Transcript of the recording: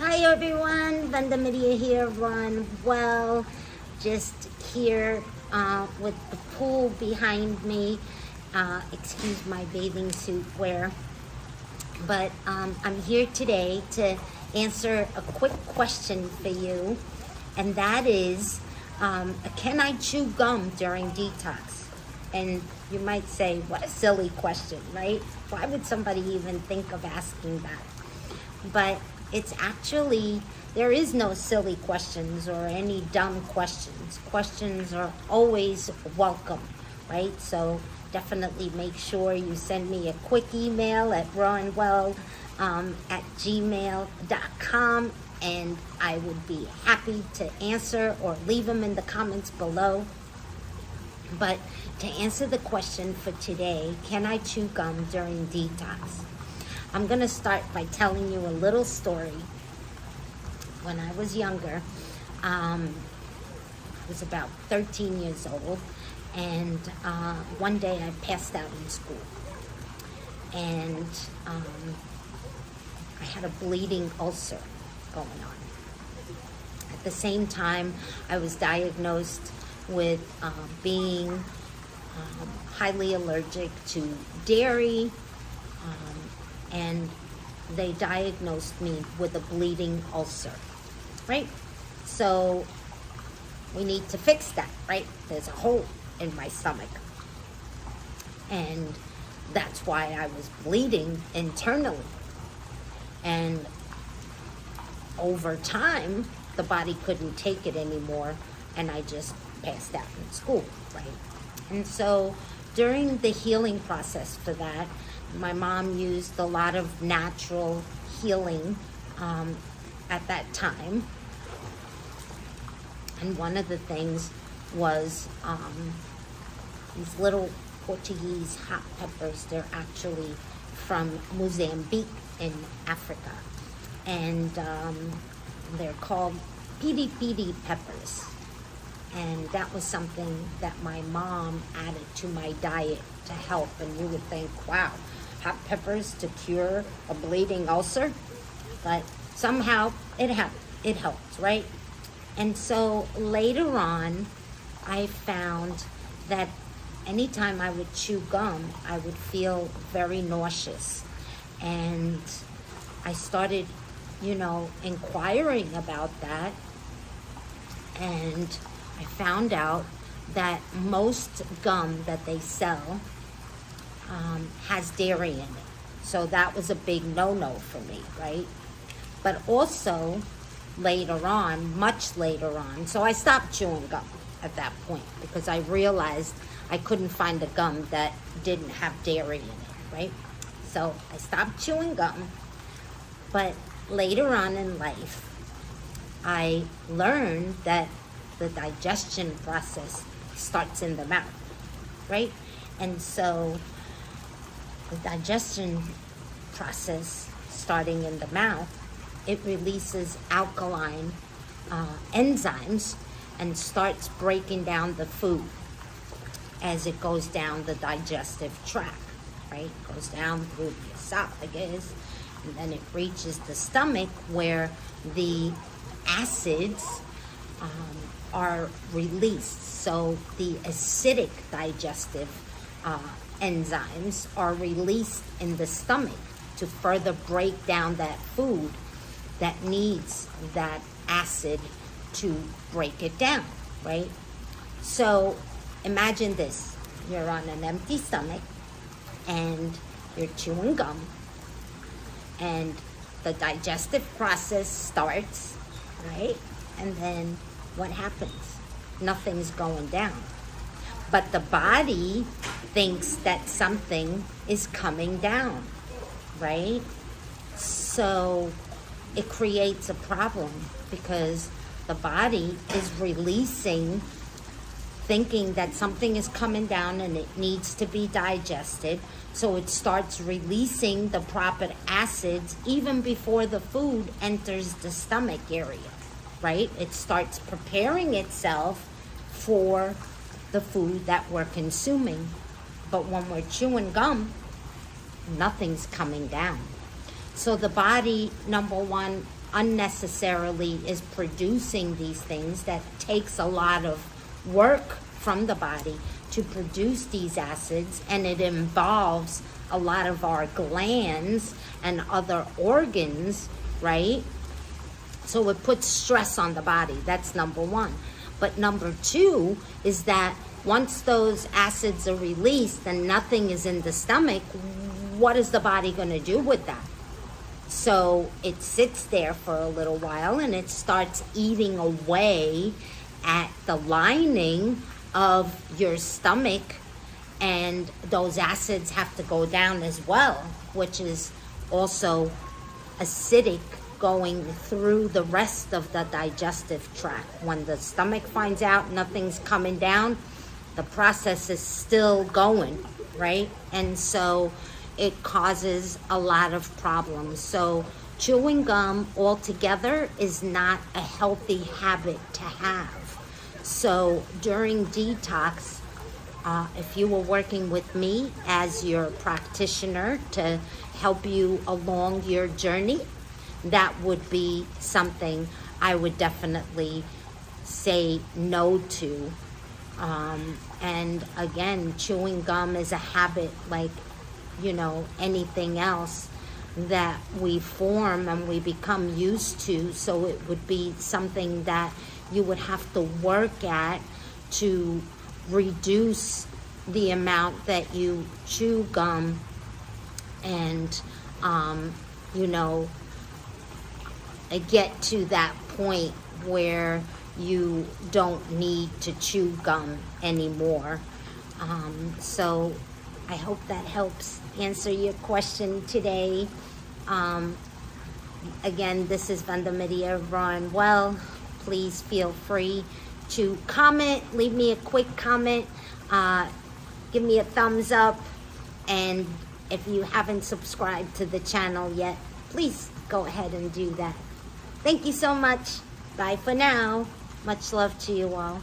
Hi everyone, Vanda here, rawandwell. Just here with the pool behind me. Excuse my bathing suit wear. But I'm here today to answer a quick question for you. And that is, can I chew gum during detox? And you might say, what a silly question, right? Why would somebody even think of asking that? But it's actually, there is no silly questions or any dumb questions. Questions are always welcome, right? So definitely make sure you send me a quick email at rawandwell at gmail.com, and I would be happy to answer or leave them in the comments below. But to answer the question for today, can I chew gum during detox? I'm going to start by telling you a little story. When I was younger, I was about 13 years old, and one day I passed out in school. And I had a bleeding ulcer going on. At the same time, I was diagnosed with being highly allergic to dairy, and they diagnosed me with a bleeding ulcer, right? So we need to fix that, right? There's a hole in my stomach. And that's why I was bleeding internally. And over time, the body couldn't take it anymore, and I just passed out in school, right? And so during the healing process for that, my mom used a lot of natural healing at that time. And one of the things was these little Portuguese hot peppers. They're actually from Mozambique in Africa. And they're called piri peppers. And that was something that my mom added to my diet to help. And you would think, wow, hot peppers to cure a bleeding ulcer? But somehow it helped, right? And so later on, I found that anytime I would chew gum, I would feel very nauseous. And I started, inquiring about that. And I found out that most gum that they sell has dairy in it. So that was a big no-no for me, right? But also later on, much later on, so I stopped chewing gum at that point because I realized I couldn't find a gum that didn't have dairy in it, right? So I stopped chewing gum. But later on in life, I learned that the digestion process starts in the mouth, right? And so the digestion process starting in the mouth, it releases alkaline enzymes and starts breaking down the food as it goes down the digestive tract, right? It goes down through the esophagus, and then it reaches the stomach where the acids are released. So the acidic digestive enzymes are released in the stomach to further break down that food that needs that acid to break it down, right? So imagine this. You're on an empty stomach and you're chewing gum, and the digestive process starts, right? And then what happens? Nothing's going down. But the body thinks that something is coming down, right? So it creates a problem because the body is releasing, thinking that something is coming down and it needs to be digested. So it starts releasing the proper acids even before the food enters the stomach area, right? It starts preparing itself for the food that we're consuming. But when we're chewing gum, nothing's coming down. So the body, number one, unnecessarily is producing these things, that takes a lot of work from the body to produce these acids, and it involves a lot of our glands and other organs, right? So it puts stress on the body. That's number one. But number two is that once those acids are released and nothing is in the stomach, what is the body going to do with that? So it sits there for a little while and it starts eating away at the lining of your stomach, and those acids have to go down as well, which is also acidic going through the rest of the digestive tract. When the stomach finds out nothing's coming down, the process is still going, right? And so it causes a lot of problems. So chewing gum altogether is not a healthy habit to have. So during detox, if you were working with me as your practitioner to help you along your journey, that would be something I would definitely say no to. And again, chewing gum is a habit like, anything else that we form and we become used to. So it would be something that you would have to work at to reduce the amount that you chew gum, and get to that point where you don't need to chew gum anymore. So I hope that helps answer your question today. Again, this is Vanda of Raw and Well. Please feel free to comment, leave me a quick comment, give me a thumbs up, and if you haven't subscribed to the channel yet, please go ahead and do that. Thank you so much. Bye for now. Much love to you all.